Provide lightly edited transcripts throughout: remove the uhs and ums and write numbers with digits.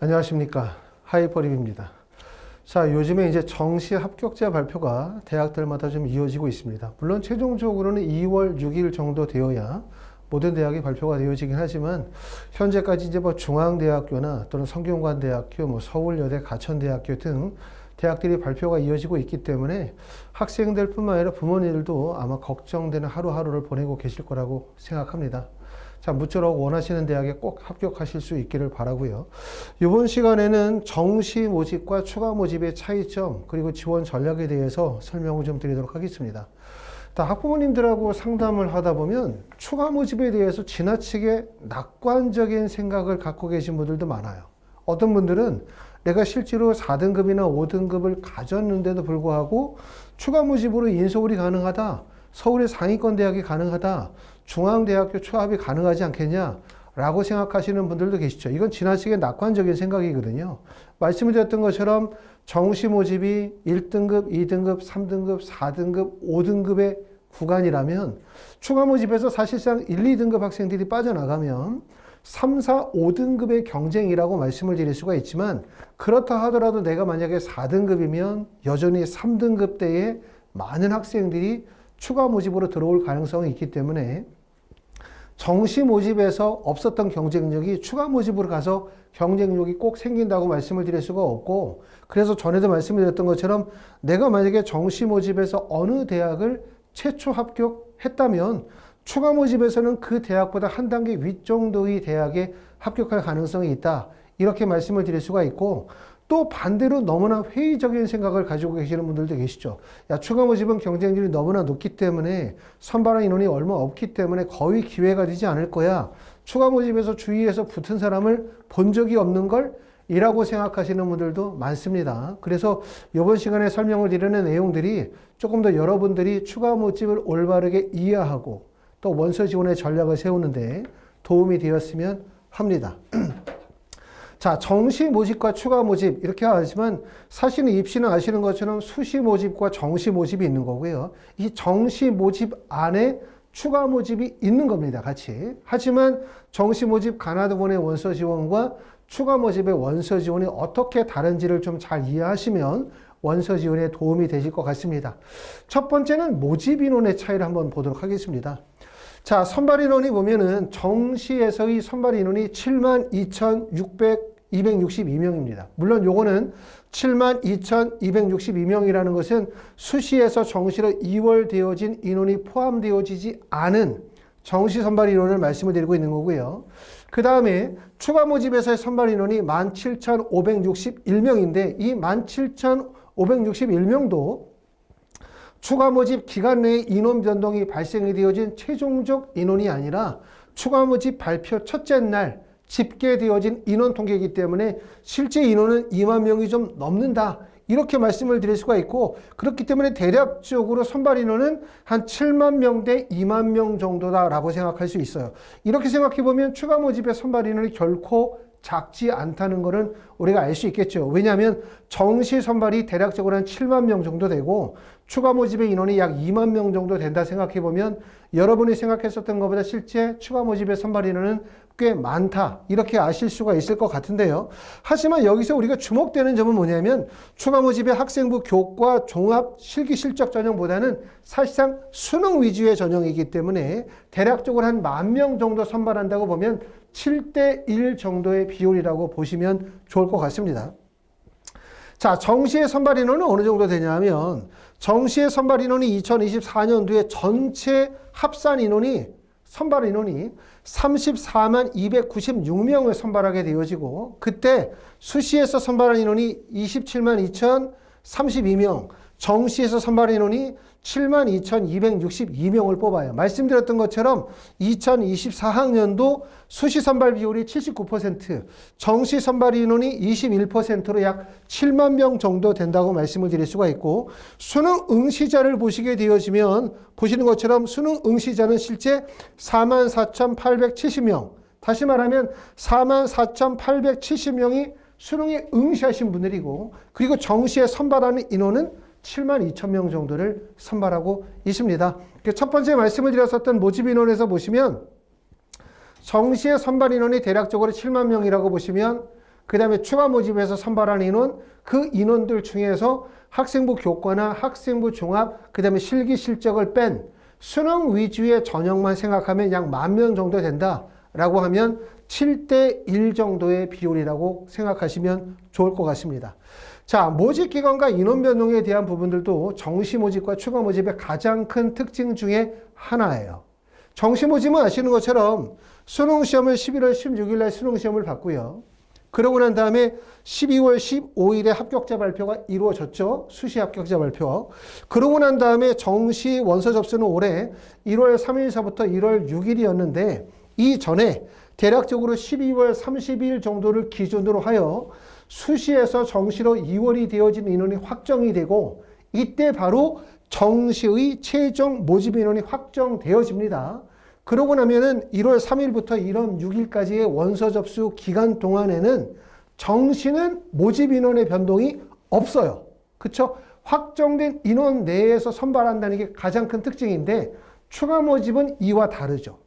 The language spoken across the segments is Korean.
안녕하십니까. 하이퍼립입니다. 자, 요즘에 이제 정시 합격자 발표가 대학들마다 좀 이어지고 있습니다. 물론 최종적으로는 2월 6일 정도 되어야 모든 대학이 발표가 되어지긴 하지만 현재까지 이제 뭐 중앙대학교나 또는 성균관대학교, 뭐 서울여대, 가천대학교 등 대학들이 발표가 이어지고 있기 때문에 학생들뿐만 아니라 부모님들도 아마 걱정되는 하루하루를 보내고 계실 거라고 생각합니다. 자, 무쪼록 원하시는 대학에 꼭 합격하실 수 있기를 바라고요. 이번 시간에는 정시 모집과 추가 모집의 차이점 그리고 지원 전략에 대해서 설명을 좀 드리도록 하겠습니다. 학부모님들하고 상담을 하다 보면 추가 모집에 대해서 지나치게 낙관적인 생각을 갖고 계신 분들도 많아요. 어떤 분들은 내가 실제로 4등급이나 5등급을 가졌는데도 불구하고 추가 모집으로 인서울이 가능하다, 서울의 상위권 대학이 가능하다, 중앙대학교 추합이 가능하지 않겠냐 라고 생각하시는 분들도 계시죠. 이건 지나치게 낙관적인 생각이거든요. 말씀을 드렸던 것처럼 정시 모집이 1등급, 2등급, 3등급, 4등급, 5등급의 구간이라면 추가 모집에서 사실상 1, 2등급 학생들이 빠져나가면 3, 4, 5등급의 경쟁이라고 말씀을 드릴 수가 있지만 그렇다 하더라도 내가 만약에 4등급이면 여전히 3등급 때에 많은 학생들이 추가 모집으로 들어올 가능성이 있기 때문에 정시 모집에서 없었던 경쟁력이 추가 모집으로 가서 경쟁력이 꼭 생긴다고 말씀을 드릴 수가 없고, 그래서 전에도 말씀을 드렸던 것처럼 내가 만약에 정시 모집에서 어느 대학을 최초 합격했다면 추가 모집에서는 그 대학보다 한 단계 윗 정도의 대학에 합격할 가능성이 있다, 이렇게 말씀을 드릴 수가 있고, 또 반대로 너무나 회의적인 생각을 가지고 계시는 분들도 계시죠. 야, 추가 모집은 경쟁률이 너무나 높기 때문에 선발한 인원이 얼마 없기 때문에 거의 기회가 되지 않을 거야. 추가 모집에서 주위에서 붙은 사람을 본 적이 없는 걸 이라고 생각하시는 분들도 많습니다. 그래서 이번 시간에 설명을 드리는 내용들이 조금 더 여러분들이 추가 모집을 올바르게 이해하고 또 원서 지원의 전략을 세우는데 도움이 되었으면 합니다. 자, 정시 모집과 추가 모집 이렇게 하지만 사실은 입시는 아시는 것처럼 수시 모집과 정시 모집이 있는 거고요. 이 정시 모집 안에 추가 모집이 있는 겁니다, 같이. 하지만 정시 모집 가나드본의 원서 지원과 추가 모집의 원서 지원이 어떻게 다른지를 좀 잘 이해하시면 원서 지원에 도움이 되실 것 같습니다. 첫 번째는 모집 인원의 차이를 한번 보도록 하겠습니다. 자, 선발 인원이 보면은 정시에서의 선발 인원이 72,262명입니다. 물론 요거는 72,262명이라는 것은 수시에서 정시로 이월되어진 인원이 포함되어지지 않은 정시 선발 인원을 말씀을 드리고 있는 거고요. 그 다음에 추가 모집에서의 선발 인원이 17,561명인데 이 17,561명도 추가 모집 기간 내에 인원 변동이 발생이 되어진 최종적 인원이 아니라 추가 모집 발표 첫째 날 집계되어진 인원 통계이기 때문에 실제 인원은 2만 명이 좀 넘는다, 이렇게 말씀을 드릴 수가 있고, 그렇기 때문에 대략적으로 선발 인원은 한 7만 명 대 2만 명 정도다라고 생각할 수 있어요. 이렇게 생각해 보면 추가 모집의 선발 인원이 결코 작지 않다는 것은 우리가 알 수 있겠죠. 왜냐하면 정시 선발이 대략적으로 한 7만 명 정도 되고 추가 모집의 인원이 약 2만 명 정도 된다 생각해 보면 여러분이 생각했었던 것보다 실제 추가 모집의 선발 인원은 꽤 많다, 이렇게 아실 수가 있을 것 같은데요. 하지만 여기서 우리가 주목되는 점은 뭐냐면 추가 모집의 학생부 교과 종합 실기 실적 전형보다는 사실상 수능 위주의 전형이기 때문에 대략적으로 한 10,000명 정도 선발한다고 보면 7대1 정도의 비율이라고 보시면 좋을 것 같습니다. 자, 정시의 선발 인원은 어느 정도 되냐면 정시의 선발 인원이 2024년도에 전체 합산 인원이 선발 인원이 34만 296명을 선발하게 되어지고 그때 수시에서 선발한 인원이 27만 2,032명, 정시에서 선발 인원이 72,262명을 뽑아요. 말씀드렸던 것처럼 2024학년도 수시 선발 비율이 79%, 정시 선발 인원이 21%로 약 7만 명 정도 된다고 말씀을 드릴 수가 있고, 수능 응시자를 보시게 되어지면 보시는 것처럼 수능 응시자는 실제 44,870명, 다시 말하면 44,870명이 수능에 응시하신 분들이고, 그리고 정시에 선발하는 인원은 7만 2천 명 정도를 선발하고 있습니다. 첫 번째 말씀을 드렸었던 모집 인원에서 보시면 정시의 선발 인원이 대략적으로 7만 명이라고 보시면 그 다음에 추가 모집에서 선발한 인원, 그 인원들 중에서 학생부 교과나 학생부 종합, 그 다음에 실기 실적을 뺀 수능 위주의 전형만 생각하면 약 10,000명 정도 된다라고 하면 7대1 정도의 비율이라고 생각하시면 좋을 것 같습니다. 자, 모집 기간과 인원 변동에 대한 부분들도 정시 모집과 추가 모집의 가장 큰 특징 중에 하나예요. 정시 모집은 아시는 것처럼 수능 시험을 11월 16일 날 수능 시험을 봤고요. 그러고 난 다음에 12월 15일에 합격자 발표가 이루어졌죠. 수시 합격자 발표. 그러고 난 다음에 정시 원서 접수는 올해 1월 3일서부터 1월 6일이었는데 이 전에 대략적으로 12월 30일 정도를 기준으로 하여 수시에서 정시로 2월이 되어진 인원이 확정이 되고 이때 바로 정시의 최종 모집 인원이 확정되어집니다. 그러고 나면은 1월 3일부터 1월 6일까지의 원서 접수 기간 동안에는 정시는 모집 인원의 변동이 없어요. 그쵸? 확정된 인원 내에서 선발한다는 게 가장 큰 특징인데 추가 모집은 이와 다르죠.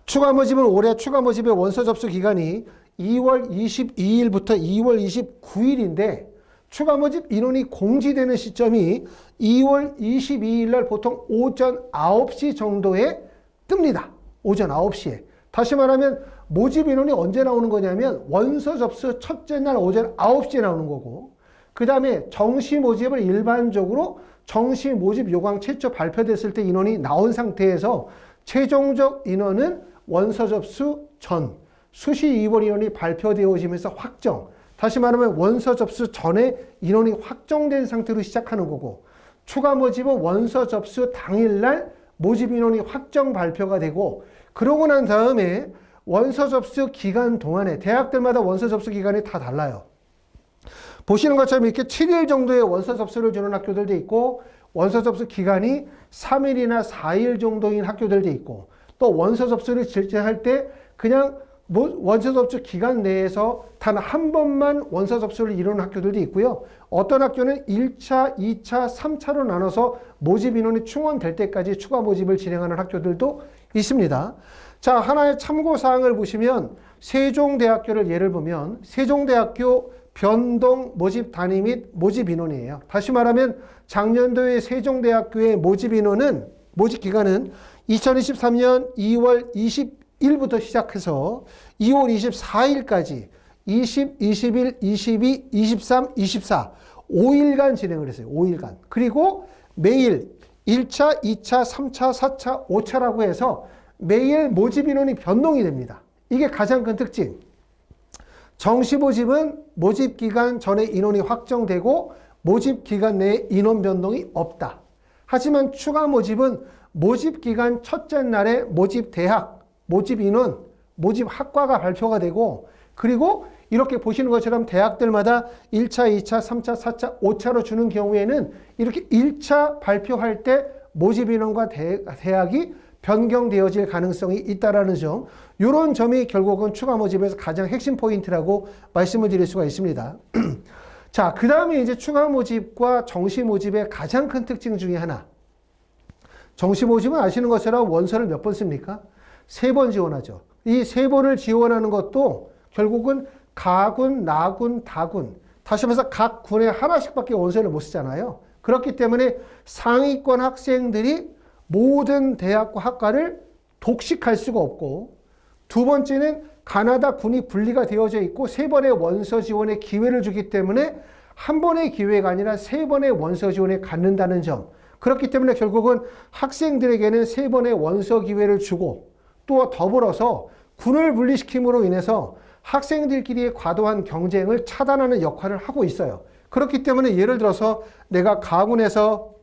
추가 모집은 올해 추가 모집의 원서 접수 기간이 2월 22일부터 2월 29일인데 추가 모집 인원이 공지되는 시점이 2월 22일 날 보통 오전 9시 정도에 뜹니다. 오전 9시에. 다시 말하면 모집 인원이 언제 나오는 거냐면 원서 접수 첫째 날 오전 9시에 나오는 거고 그 다음에 정시 모집을 일반적으로 정시 모집 요강 최초 발표됐을 때 인원이 나온 상태에서 최종적 인원은 원서 접수 전 수시 2월 인원이 발표되어지면서 확정. 다시 말하면 원서 접수 전에 인원이 확정된 상태로 시작하는 거고 추가 모집은 원서 접수 당일날 모집 인원이 확정 발표가 되고 그러고 난 다음에 원서 접수 기간 동안에 대학들마다 원서 접수 기간이 다 달라요. 보시는 것처럼 이렇게 7일 정도의 원서 접수를 주는 학교들도 있고 원서 접수 기간이 3일이나 4일 정도인 학교들도 있고 또 원서 접수를 실제할 때 그냥 원서 접수 기간 내에서 단 한 번만 원서 접수를 이루는 학교들도 있고요. 어떤 학교는 1차, 2차, 3차로 나눠서 모집 인원이 충원될 때까지 추가 모집을 진행하는 학교들도 있습니다. 자, 하나의 참고사항을 보시면 세종대학교를 예를 보면 세종대학교 변동 모집 단위 및 모집 인원이에요. 다시 말하면 작년도에 세종대학교의 모집 인원은 모집 기간은 2023년 2월 20일부터 시작해서 2월 24일까지 20, 21, 22, 23, 24 5일간 진행을 했어요. 5일간. 그리고 매일 1차, 2차, 3차, 4차, 5차라고 해서 매일 모집 인원이 변동이 됩니다. 이게 가장 큰 특징. 정시 모집은 모집 기간 전에 인원이 확정되고 모집 기간 내에 인원 변동이 없다. 하지만 추가 모집은 모집 기간 첫째 날에 모집 대학, 모집 인원, 모집 학과가 발표가 되고 그리고 이렇게 보시는 것처럼 대학들마다 1차, 2차, 3차, 4차, 5차로 주는 경우에는 이렇게 1차 발표할 때 모집 인원과 대학이 변경되어질 가능성이 있다라는 점, 이런 점이 결국은 추가 모집에서 가장 핵심 포인트라고 말씀을 드릴 수가 있습니다. 자, 그 다음에 이제 추가 모집과 정시 모집의 가장 큰 특징 중에 하나. 정시 모집은 아시는 것처럼 원서를 몇 번 씁니까? 3번 지원하죠. 이 3번을 지원하는 것도 결국은 가군, 나군, 다군. 다시 말해서 각 군에 하나씩밖에 원서를 못 쓰잖아요. 그렇기 때문에 상위권 학생들이 모든 대학과 학과를 독식할 수가 없고 두 번째는 가나다 군이 분리가 되어져 있고 3번의 원서 지원의 기회를 주기 때문에 한 번의 기회가 아니라 3번의 원서 지원에 갖는다는 점. 그렇기 때문에 결국은 학생들에게는 3번의 원서 기회를 주고 또 더불어서 군을 분리시킴으로 인해서 학생들끼리의 과도한 경쟁을 차단하는 역할을 하고 있어요. 그렇기 때문에 예를 들어서 내가 가군에서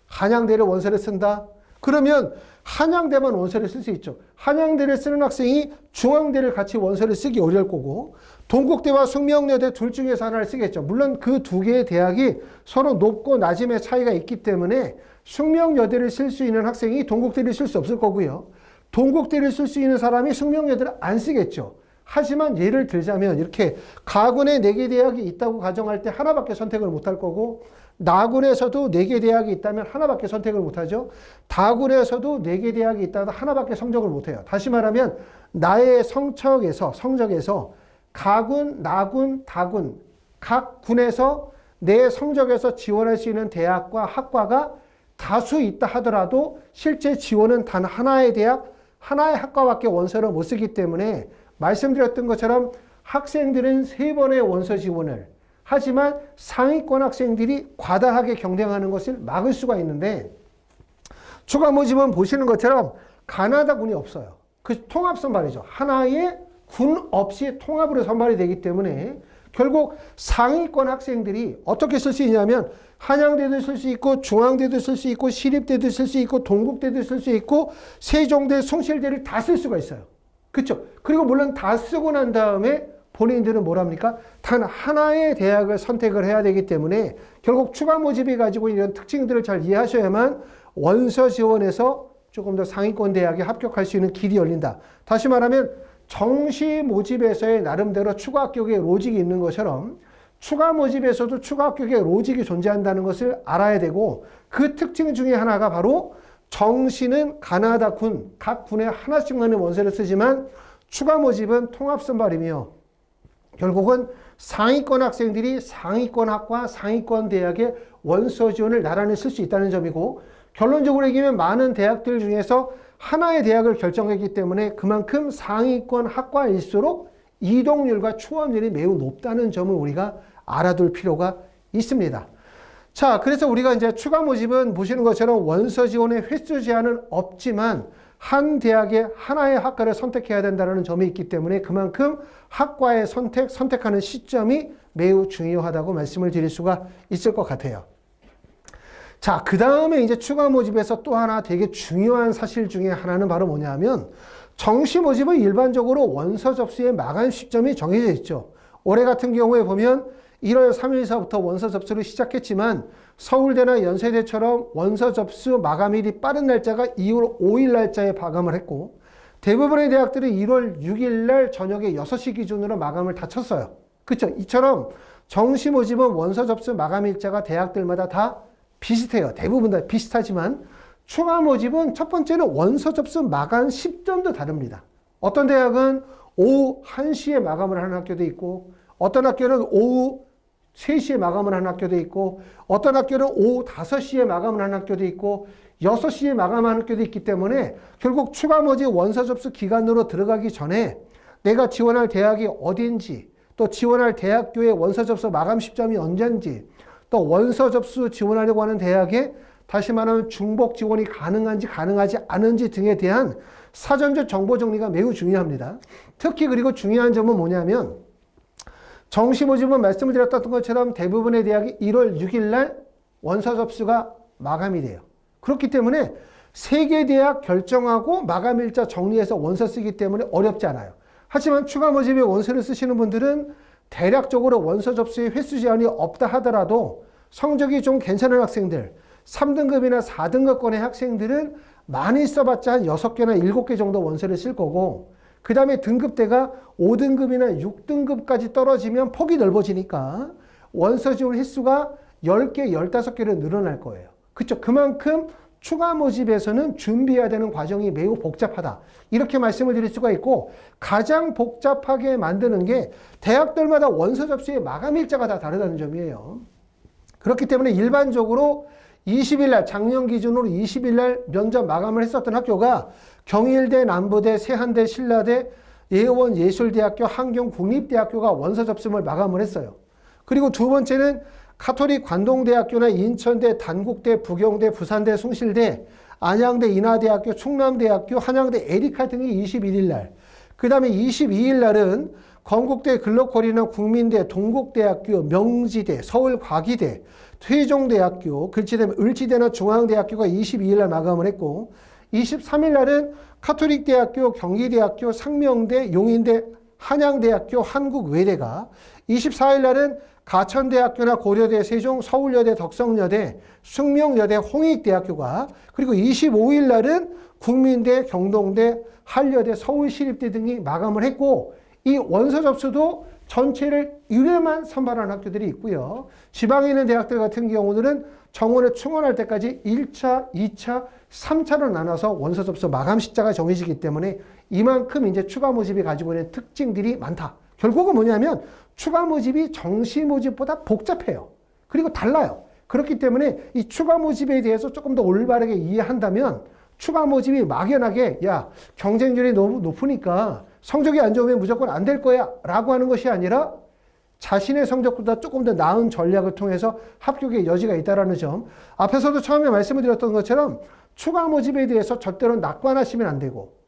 한양대를 원서를 쓴다. 그러면 한양대만 원서를 쓸 수 있죠. 한양대를 쓰는 학생이 중앙대를 같이 원서를 쓰기 어려울 거고 동국대와 숙명여대 둘 중에서 하나를 쓰겠죠. 물론 그 두 개의 대학이 서로 높고 낮음의 차이가 있기 때문에 숙명여대를 쓸 수 있는 학생이 동국대를 쓸 수 없을 거고요. 동국대를 쓸 수 있는 사람이 숙명여대를 안 쓰겠죠. 하지만 예를 들자면 이렇게 가군에 4개 대학이 있다고 가정할 때 하나밖에 선택을 못할 거고 나군에서도 4개 대학이 있다면 하나밖에 선택을 못하죠. 다군에서도 4개 대학이 있다면 하나밖에 성적을 못해요. 다시 말하면 나의 성적에서 가군, 나군, 다군 각 군에서 내 성적에서 지원할 수 있는 대학과 학과가 다수 있다 하더라도 실제 지원은 단 하나의 대학, 하나의 학과밖에 원서를 못 쓰기 때문에 말씀드렸던 것처럼 학생들은 3번의 원서 지원을 하지만 상위권 학생들이 과다하게 경쟁하는 것을 막을 수가 있는데 추가 모집은 보시는 것처럼 가나다군이 없어요. 그 통합 선발이죠. 하나의 군 없이 통합으로 선발이 되기 때문에 결국 상위권 학생들이 어떻게 쓸 수 있냐면 한양대도 쓸 수 있고 중앙대도 쓸 수 있고 시립대도 쓸 수 있고 동국대도 쓸 수 있고 세종대, 숭실대를 다 쓸 수가 있어요. 그렇죠? 그리고 물론 다 쓰고 난 다음에 본인들은 뭐랍니까? 단 하나의 대학을 선택을 해야 되기 때문에 결국 추가 모집이 가지고 이런 특징들을 잘 이해하셔야만 원서 지원에서 조금 더 상위권 대학에 합격할 수 있는 길이 열린다. 다시 말하면 정시 모집에서의 나름대로 추가 합격의 로직이 있는 것처럼 추가 모집에서도 추가 합격의 로직이 존재한다는 것을 알아야 되고 그 특징 중에 하나가 바로 정시는 가나다 군, 각 군에 하나씩만의 원서를 쓰지만 추가 모집은 통합 선발이며 결국은 상위권 학생들이 상위권 학과, 상위권 대학의 원서 지원을 나란히 쓸 수 있다는 점이고 결론적으로 얘기하면 많은 대학들 중에서 하나의 대학을 결정했기 때문에 그만큼 상위권 학과일수록 이동률과 추원율이 매우 높다는 점을 우리가 알아둘 필요가 있습니다. 자, 그래서 우리가 이제 추가 모집은 보시는 것처럼 원서 지원의 횟수 제한은 없지만 한 대학의 하나의 학과를 선택해야 된다는 점이 있기 때문에 그만큼 학과의 선택하는 시점이 매우 중요하다고 말씀을 드릴 수가 있을 것 같아요. 자, 그 다음에 이제 추가 모집에서 또 하나 되게 중요한 사실 중에 하나는 바로 뭐냐면 정시 모집은 일반적으로 원서 접수의 마감 시점이 정해져 있죠. 올해 같은 경우에 보면 1월 3일서부터 원서 접수를 시작했지만 서울대나 연세대처럼 원서 접수 마감일이 빠른 날짜가 2월 5일 날짜에 마감을 했고 대부분의 대학들은 1월 6일 날 저녁에 6시 기준으로 마감을 다 쳤어요. 그렇죠? 이처럼 정시 모집은 원서 접수 마감 일자가 대학들마다 다 비슷해요. 대부분 다 비슷하지만 추가 모집은 첫 번째는 원서 접수 마감 시점도 다릅니다. 어떤 대학은 오후 1시에 마감을 하는 학교도 있고 어떤 학교는 오후 3시에 마감을 하는 학교도 있고 어떤 학교는 오후 5시에 마감을 하는 학교도 있고 6시에 마감하는 학교도 있기 때문에 결국 추가 모집 원서 접수 기간으로 들어가기 전에 내가 지원할 대학이 어딘지 또 지원할 대학교의 원서 접수 마감 시점이 언제인지 또 원서 접수 지원하려고 하는 대학에 다시 말하면 중복 지원이 가능한지 가능하지 않은지 등에 대한 사전적 정보 정리가 매우 중요합니다. 특히 그리고 중요한 점은 뭐냐면 정시 모집은 말씀을 드렸던 것처럼 대부분의 대학이 1월 6일 날 원서 접수가 마감이 돼요. 그렇기 때문에 3개 대학 결정하고 마감 일자 정리해서 원서 쓰기 때문에 어렵지 않아요. 하지만 추가 모집에 원서를 쓰시는 분들은 대략적으로 원서 접수의 횟수 제한이 없다 하더라도 성적이 좀 괜찮은 학생들, 3등급이나 4등급권의 학생들은 많이 써봤자 한 6개나 7개 정도 원서를 쓸 거고 그 다음에 등급대가 5등급이나 6등급까지 떨어지면 폭이 넓어지니까 원서 지원 횟수가 10개, 15개로 늘어날 거예요. 그렇죠? 그만큼 추가 모집에서는 준비해야 되는 과정이 매우 복잡하다. 이렇게 말씀을 드릴 수가 있고 가장 복잡하게 만드는 게 대학들마다 원서 접수의 마감 일자가 다 다르다는 점이에요. 그렇기 때문에 일반적으로 20일 날 작년 기준으로 20일 날 면접 마감을 했었던 학교가 경일대, 남부대, 세한대, 신라대, 예원 예술대학교, 한경국립대학교가 원서 접수를 마감을 했어요. 그리고 두 번째는 카톨릭 관동대학교나 인천대, 단국대, 부경대, 부산대, 숭실대, 안양대, 인하대학교, 충남대학교, 한양대, 에리카 등이 21일 날. 그 다음에 22일 날은 건국대, 글로컬이나 국민대, 동국대학교, 명지대, 서울과기대, 퇴종대학교, 을지대나 중앙대학교가 22일 날 마감을 했고 23일 날은 카톨릭대학교, 경기대학교, 상명대, 용인대, 한양대학교, 한국외대가 24일 날은 가천대학교나 고려대, 세종, 서울여대, 덕성여대, 숙명여대, 홍익대학교가 그리고 25일 날은 국민대, 경동대, 한려대, 서울시립대 등이 마감을 했고 이 원서 접수도 전체를 1회만 선발한 학교들이 있고요. 지방에 있는 대학들 같은 경우는 정원에 충원할 때까지 1차, 2차, 3차로 나눠서 원서 접수 마감 시자가 정해지기 때문에 이만큼 이제 추가 모집이 가지고 있는 특징들이 많다. 결국은 뭐냐면 추가 모집이 정시 모집보다 복잡해요. 그리고 달라요. 그렇기 때문에 이 추가 모집에 대해서 조금 더 올바르게 이해한다면 추가 모집이 막연하게 야, 경쟁률이 너무 높으니까 성적이 안 좋으면 무조건 안 될 거야 라고 하는 것이 아니라 자신의 성적보다 조금 더 나은 전략을 통해서 합격의 여지가 있다는 점. 앞에서도 처음에 말씀을 드렸던 것처럼 추가 모집에 대해서 절대로 낙관하시면 안 되고,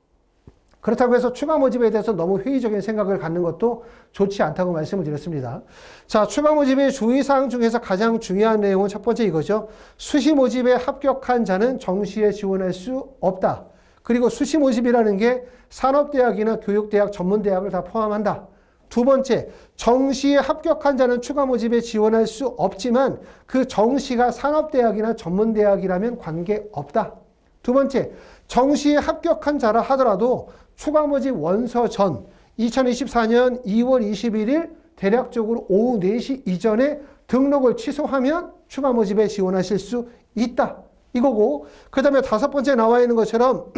그렇다고 해서 추가 모집에 대해서 너무 회의적인 생각을 갖는 것도 좋지 않다고 말씀을 드렸습니다. 자, 추가 모집의 주의사항 중에서 가장 중요한 내용은 첫 번째 이거죠. 수시 모집에 합격한 자는 정시에 지원할 수 없다. 그리고 수시 모집이라는 게 산업대학이나 교육대학, 전문대학을 다 포함한다. 두 번째, 정시에 합격한 자는 추가 모집에 지원할 수 없지만 그 정시가 산업대학이나 전문대학이라면 관계없다. 두 번째, 정시에 합격한 자라 하더라도 추가 모집 원서 전 2024년 2월 21일 대략적으로 오후 4시 이전에 등록을 취소하면 추가 모집에 지원하실 수 있다. 이거고, 그 다음에 다섯 번째 나와 있는 것처럼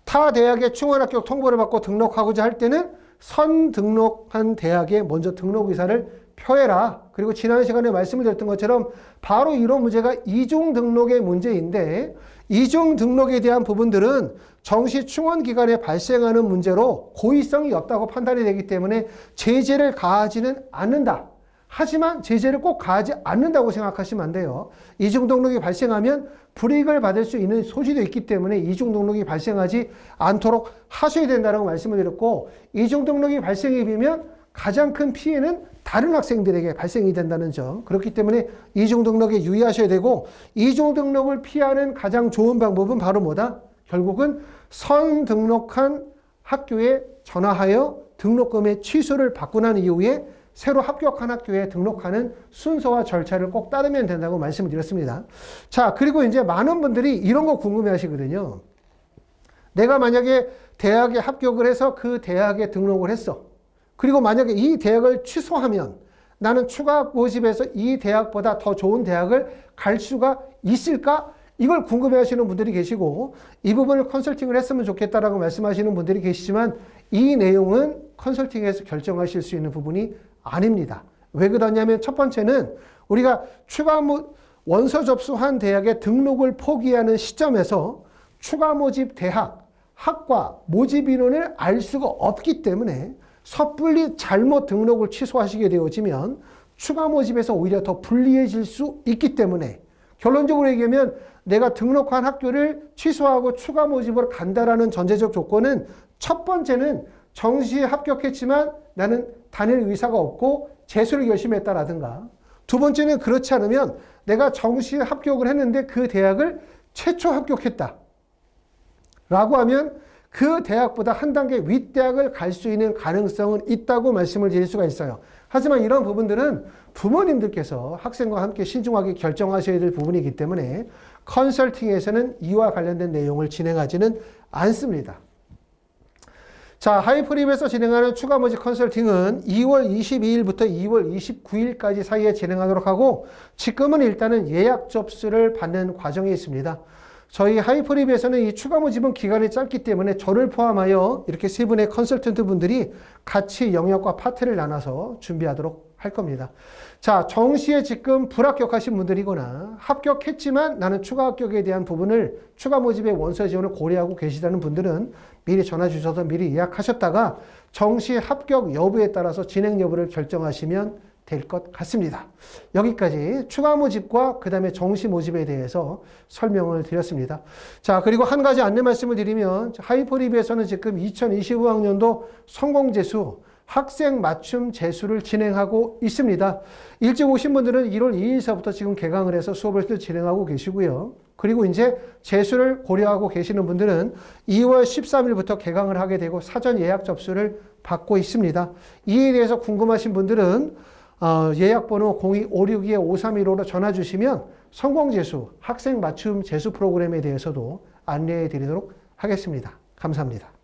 타 대학의 충원 합격 통보를 받고 등록하고자 할 때는 선 등록한 대학에 먼저 등록 의사를 표해라. 그리고 지난 시간에 말씀을 드렸던 것처럼 바로 이런 문제가 이중 등록의 문제인데, 이중 등록에 대한 부분들은 정시 충원 기간에 발생하는 문제로 고의성이 없다고 판단이 되기 때문에 제재를 가하지는 않는다. 하지만 제재를 꼭 가하지 않는다고 생각하시면 안 돼요. 이중 등록이 발생하면 불이익을 받을 수 있는 소지도 있기 때문에 이중 등록이 발생하지 않도록 하셔야 된다고 말씀을 드렸고, 이중 등록이 발생이 되면 가장 큰 피해는 다른 학생들에게 발생이 된다는 점. 그렇기 때문에 이중 등록에 유의하셔야 되고, 이중 등록을 피하는 가장 좋은 방법은 바로 뭐다? 결국은 선 등록한 학교에 전화하여 등록금의 취소를 받고 난 이후에 새로 합격한 학교에 등록하는 순서와 절차를 꼭 따르면 된다고 말씀을 드렸습니다. 자, 그리고 이제 많은 분들이 이런 거 궁금해 하시거든요. 내가 만약에 대학에 합격을 해서 그 대학에 등록을 했어. 그리고 만약에 이 대학을 취소하면 나는 추가 모집에서 이 대학보다 더 좋은 대학을 갈 수가 있을까? 이걸 궁금해 하시는 분들이 계시고, 이 부분을 컨설팅을 했으면 좋겠다라고 말씀하시는 분들이 계시지만 이 내용은 컨설팅에서 결정하실 수 있는 부분이 아닙니다. 왜 그러냐면 첫 번째는 우리가 추가 원서 접수한 대학의 등록을 포기하는 시점에서 추가 모집 대학, 학과, 모집 인원을 알 수가 없기 때문에 섣불리 잘못 등록을 취소하시게 되어지면 추가 모집에서 오히려 더 불리해질 수 있기 때문에 결론적으로 얘기하면 내가 등록한 학교를 취소하고 추가 모집으로 간다라는 전제적 조건은 첫 번째는 정시에 합격했지만 나는 다닐 의사가 없고 재수를 열심히 했다라든가, 두 번째는 그렇지 않으면 내가 정시에 합격을 했는데 그 대학을 최초 합격했다 라고 하면 그 대학보다 한 단계 윗대학을 갈 수 있는 가능성은 있다고 말씀을 드릴 수가 있어요. 하지만 이런 부분들은 부모님들께서 학생과 함께 신중하게 결정하셔야 될 부분이기 때문에 컨설팅에서는 이와 관련된 내용을 진행하지는 않습니다. 자, 하이프립에서 진행하는 추가 모집 컨설팅은 2월 22일부터 2월 29일까지 사이에 진행하도록 하고, 지금은 일단은 예약 접수를 받는 과정에 있습니다. 저희 하이프립에서는 이 추가 모집은 기간이 짧기 때문에 저를 포함하여 이렇게 세 분의 컨설턴트 분들이 같이 영역과 파트를 나눠서 준비하도록 할 겁니다. 자, 정시에 지금 불합격하신 분들이거나 합격했지만 나는 추가 합격에 대한 부분을 추가 모집의 원서 지원을 고려하고 계시다는 분들은 미리 전화 주셔서 미리 예약하셨다가 정시 합격 여부에 따라서 진행 여부를 결정하시면 될 것 같습니다. 여기까지 추가 모집과 그 다음에 정시 모집에 대해서 설명을 드렸습니다. 자, 그리고 한 가지 안내 말씀을 드리면 하이퍼립에서는 지금 2025학년도 성공재수 학생 맞춤 재수를 진행하고 있습니다. 일찍 오신 분들은 1월 2일서부터 지금 개강을 해서 수업을 진행하고 계시고요. 그리고 이제 재수를 고려하고 계시는 분들은 2월 13일부터 개강을 하게 되고 사전 예약 접수를 받고 있습니다. 이에 대해서 궁금하신 분들은 예약번호 02-562-5315로 전화 주시면 성공재수 학생 맞춤 재수 프로그램에 대해서도 안내해 드리도록 하겠습니다. 감사합니다.